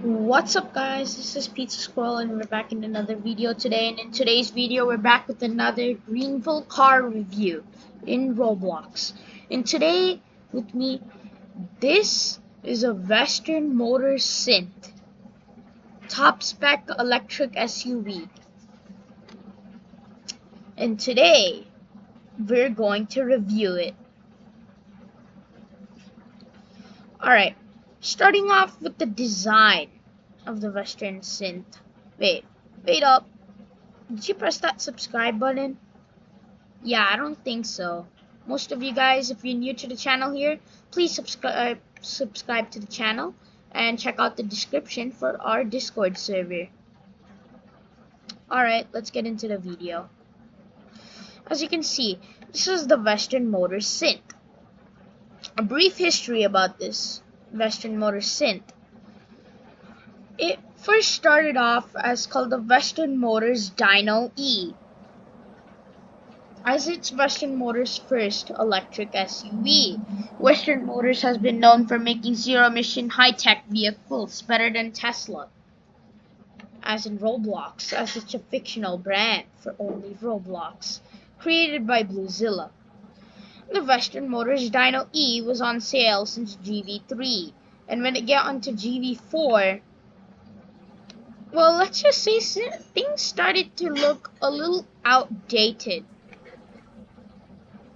What's up, guys? This is Pizza Squirrel and we're back in another video today, and in today's video we're back with another Greenville car review in Roblox. And today with me, this is a Western Motors Synth top spec electric SUV. And today we're going to review it. Alright, starting off with the design of the Western Synth. Wait up. Did you press that subscribe button? Yeah, I don't think so. Most of you guys, if you're new to the channel here, please subscribe to the channel and check out the description for our Discord server. Alright, let's get into the video. As you can see, this is the Western Motors Synth. A brief history about this Western Motors Synth. It first started off as called the Western Motors Dyno E, as it's Western Motors' first electric SUV. Western Motors has been known for making zero-emission high-tech vehicles better than Tesla, as in Roblox, as it's a fictional brand for only Roblox, created by Bluezilla. The Western Motors Dyno E was on sale since GV3, and when it got onto GV4, well, let's just say things started to look a little outdated.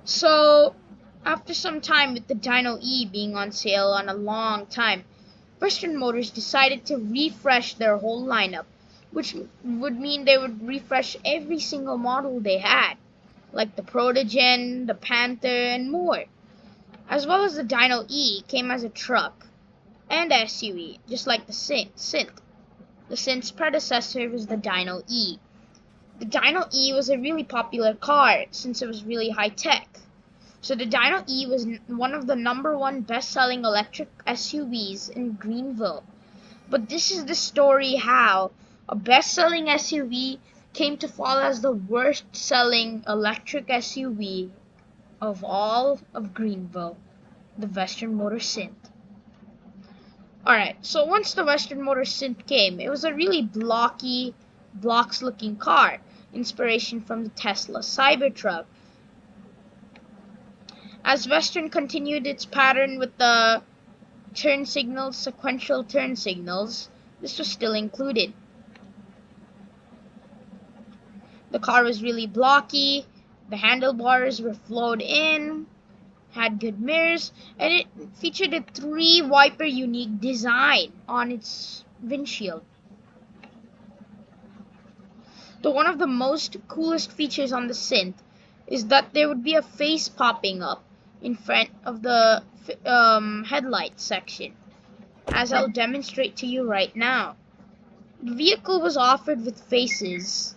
So, after some time with the Dyno E being on sale on a long time, Western Motors decided to refresh their whole lineup, which would mean they would refresh every single model they had, like the Protogen, the Panther, and more. As well as the Dyno E came as a truck and SUV, just like the Synth. The Synth's predecessor was the Dyno E. The Dyno E was a really popular car since it was really high-tech. So the Dyno E was one of the #1 best-selling electric SUVs in Greenville. But this is the story how a best-selling SUV came to fall as the worst-selling electric SUV of all of Greenville, the Western Motors Synth. Alright, so once the Western Motors Synth came, it was a really blocky, blocks-looking car, inspiration from the Tesla Cybertruck. As Western continued its pattern with the turn signals, sequential turn signals, this was still included. The car was really blocky, the handlebars were flowed in, had good mirrors, and it featured a 3-wiper unique design on its windshield. One of the most coolest features on the Synth is that there would be a face popping up in front of the headlight section, as I'll demonstrate to you right now. The vehicle was offered with faces,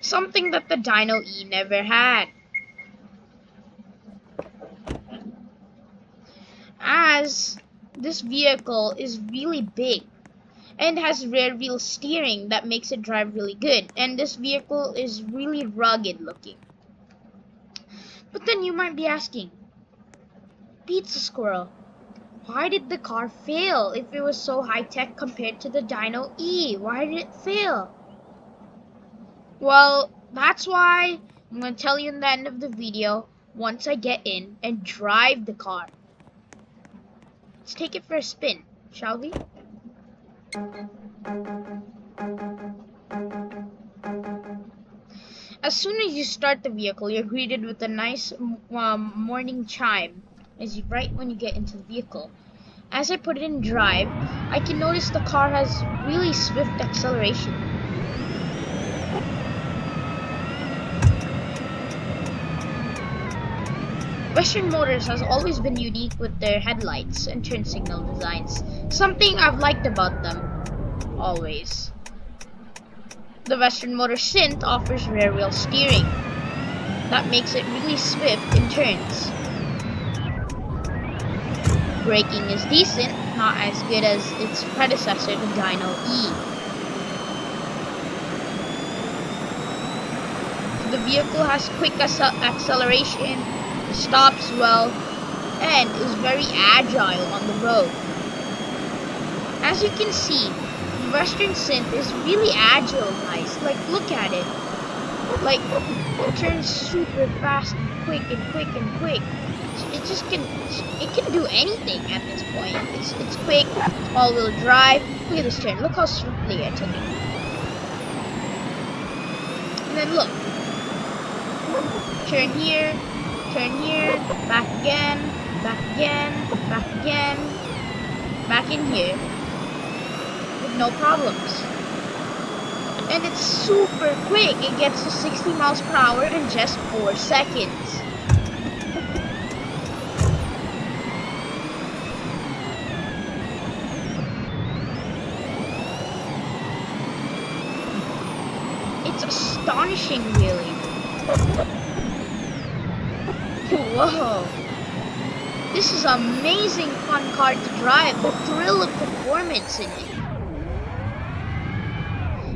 something that the Dyno E never had, as this vehicle is really big and has rear wheel steering that makes it drive really good, and this vehicle is really rugged looking. But then you might be asking, Pizza Squirrel, why did the car fail if it was so high-tech compared to the Dyno E? Why did it fail? Well, that's why I'm going to tell you in the end of the video once I get in and drive the car. Let's take it for a spin, shall we? As soon as you start the vehicle, you're greeted with a nice morning chime right when you get into the vehicle. As I put it in drive, I can notice the car has really swift acceleration. Western Motors has always been unique with their headlights and turn signal designs, something I've liked about them, always. The Western Motors Synth offers rear wheel steering. That makes it really swift in turns. Braking is decent, not as good as its predecessor, the Dyno E. The vehicle has quick acceleration, stops well, and is very agile on the road. as you can see, Western Synth is really agile, guys. Like, look at it. Like, it turns super fast and quick and quick and quick. It just can, it can do anything at this point. It's quick, all-wheel drive. Look at this turn. Look how swiftly I took it. And then look. Turn here, back again, back again, back again, back in here. With no problems. And it's super quick. It gets to 60 miles per hour in just 4 seconds. It's astonishing, really. Whoa. This is an amazing fun car to drive. The thrill of performance in it.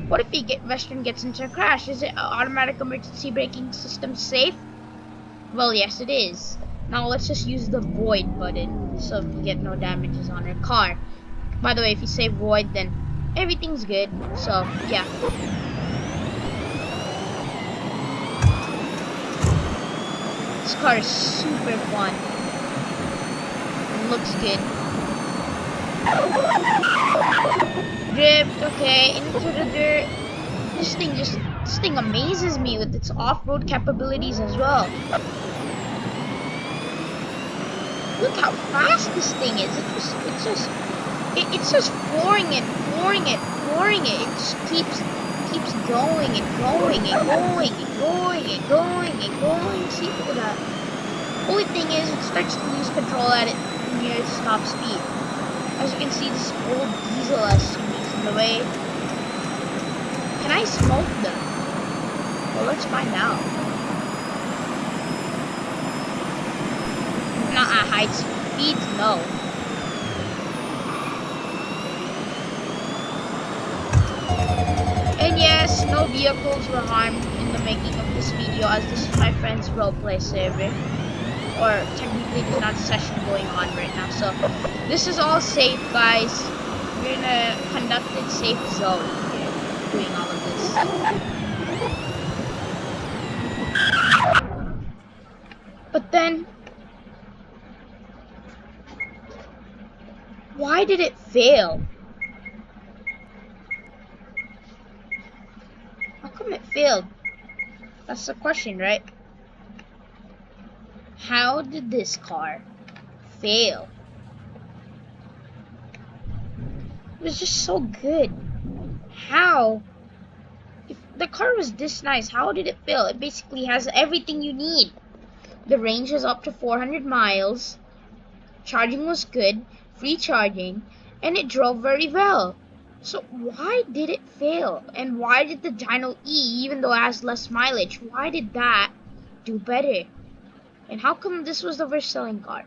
What if Western gets into a crash? Is it automatic emergency braking system safe? Well, yes, it is. Now let's just use the void button so we get no damages on our car. By the way, if you say void, then everything's good. So, yeah. This car is super fun. It looks good. Drift, okay, into the dirt. This thing amazes me with its off-road capabilities as well. Look how fast this thing is. It's just flooring it. It just keeps going and going and going and going and going and going. See, look at that. Only thing is, it starts to lose control at it near its top speed. As you can see, this old diesel SUV is in the way. Can I smoke them? Well, let's find out. Not at high speeds, no. And yes, no vehicles were harmed in the making of this video, as this is my friend's roleplay server. Or technically there's not a session going on right now, so this is all safe, guys. We're in a conducted safe zone here, doing all of this. But then, why did it fail? How come it failed? That's the question, right? How did this car fail? It was just so good. How? If the car was this nice, how did it fail? It basically has everything you need. The range was up to 400 miles. Charging was good, free charging, and it drove very well. So why did it fail? And why did the Dino E, even though it has less mileage, why did that do better? And how come this was the worst selling car?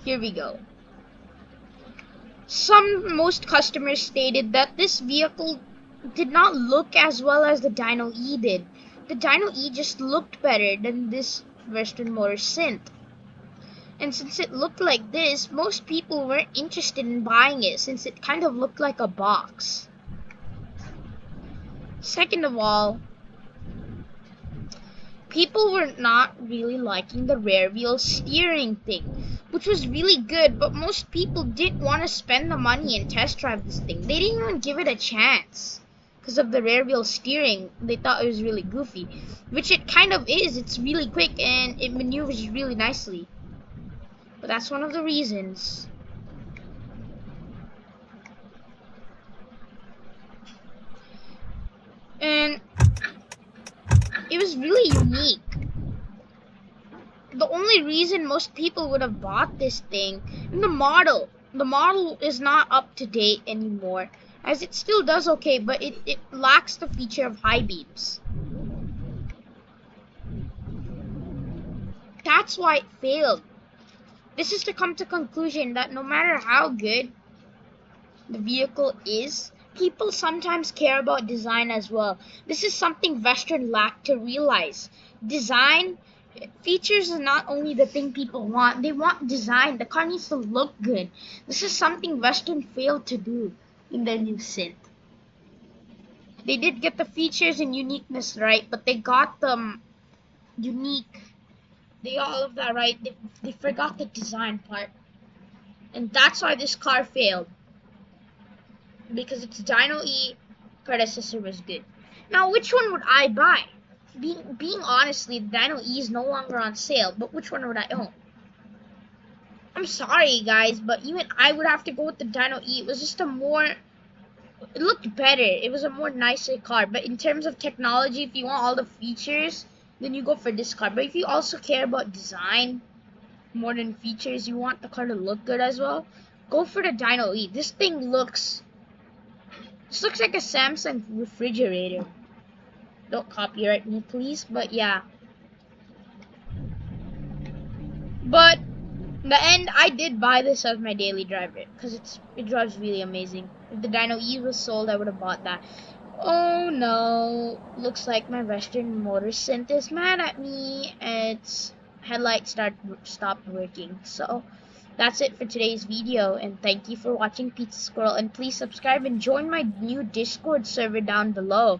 Here we go. Most customers stated that this vehicle did not look as well as the Dino E did. The Dino E just looked better than this Western Motors Synth. And since it looked like this, most people weren't interested in buying it since it kind of looked like a box. Second of all, people were not really liking the rear wheel steering thing, which was really good, but most people didn't want to spend the money and test drive this thing. They didn't even give it a chance because of the rear wheel steering. They thought it was really goofy, which it kind of is. It's really quick and it maneuvers really nicely. But that's one of the reasons. And it was really unique. The only reason most people would have bought this thing, and the model is not up to date anymore, as it still does okay, but it lacks the feature of high beams. That's why it failed. This is to come to conclusion that no matter how good the vehicle is, people sometimes care about design as well. This is something Western lacked to realize. Design Features is not only the thing people want, they want design. The car needs to look good. This is something Western failed to do in their new Synth. They did get the features and uniqueness right, but they got them unique. They got all of that right. They forgot the design part. And that's why this car failed. Because its Dino E predecessor was good. Now, which one would I buy? Being honestly, the Dino E is no longer on sale, but which one would I own? I'm sorry, guys, but even I would have to go with the Dino E. It was just a more... It looked better. It was a more nicer car. But in terms of technology, if you want all the features, then you go for this car. But if you also care about design more than features, you want the car to look good as well, go for the Dino E. This thing looks... This looks like a Samsung refrigerator. Don't copyright me, please. But yeah. But in the end, I did buy this as my daily driver because it drives really amazing. If the Dino E was sold, I would have bought that. Oh no! Looks like my Western Motor Synth is mad at me, and its headlights stopped working. So that's it for today's video, and thank you for watching Pizza Squirrel. And please subscribe and join my new Discord server down below.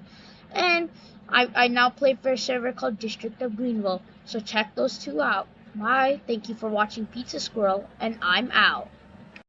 And I now play for a server called District of Greenville, so check those two out. Bye. Thank you for watching Pizza Squirrel, and I'm out.